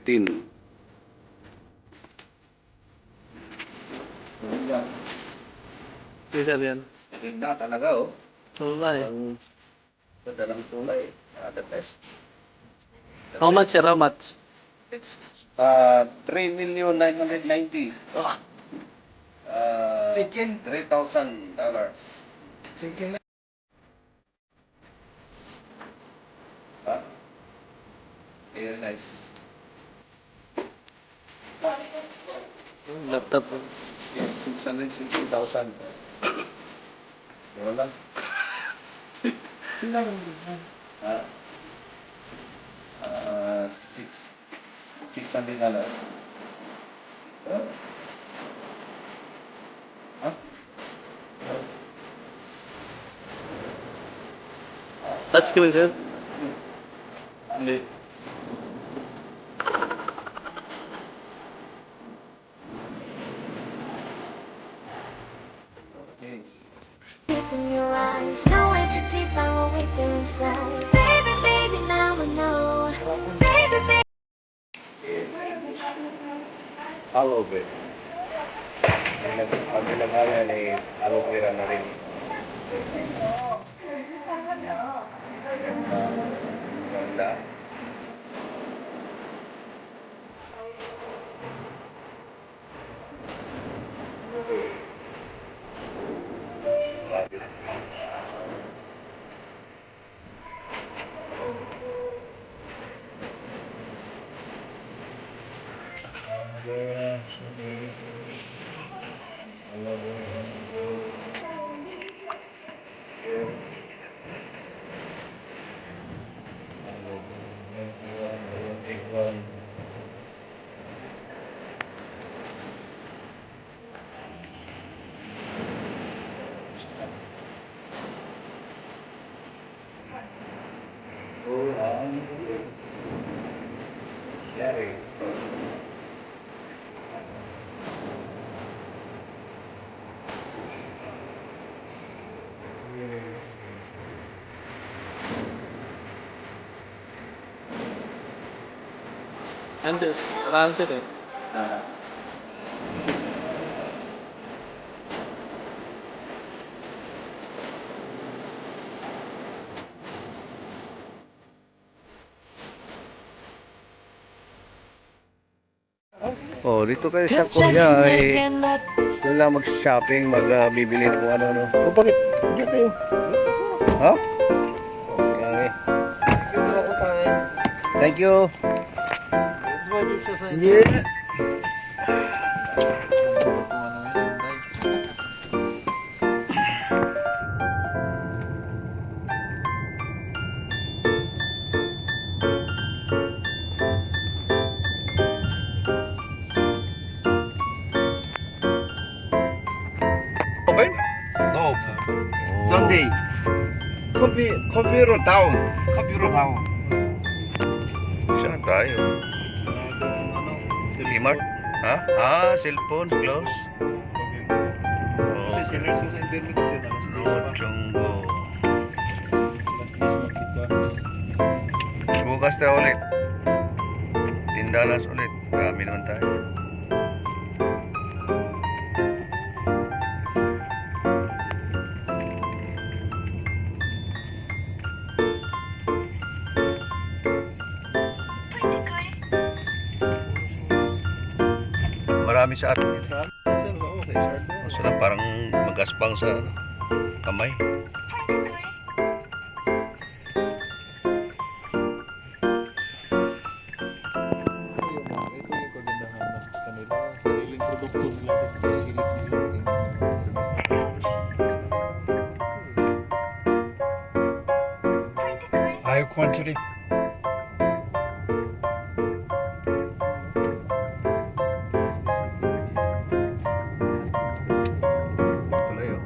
13. Sir yan. Ganda talaga, oh. Oo nga eh. Ang ganda ng kulay. The best. How much sir? How much? It's 3,990,000. Oh, Chicken. $3,000. chicken. Very nice. Laptop. 660,000. Wala. Ah, $600. Huh? Touch screen sir? Hindi. Okay. In your eyes, no way too deep, I'm awake inside. Baby, baby, now I know. Baby, baby. Aloe vera. Ang pinaghalan ay aloe vera na rin. Ganda. Grabe. Yari. Antes, wala sir eh. Oh, dito kayo sa Korea ay doon lang mag-shopping, bibili ng kung ano-ano. Oh, bakit? Diyan kayo. Ha? Okay. Thank you. Yeah. Open? No. Sunday. Computer down. Computer down. Saan tayo? Kmart? Ha? Ah, cellphone, close. Okay. Chonggo. Bukas tayo ulit. Tindalas ulit. Marami naman tayo. Marami sa atin. O sila parang mag-aspang sa kamay. High quantity. Tuloy oh.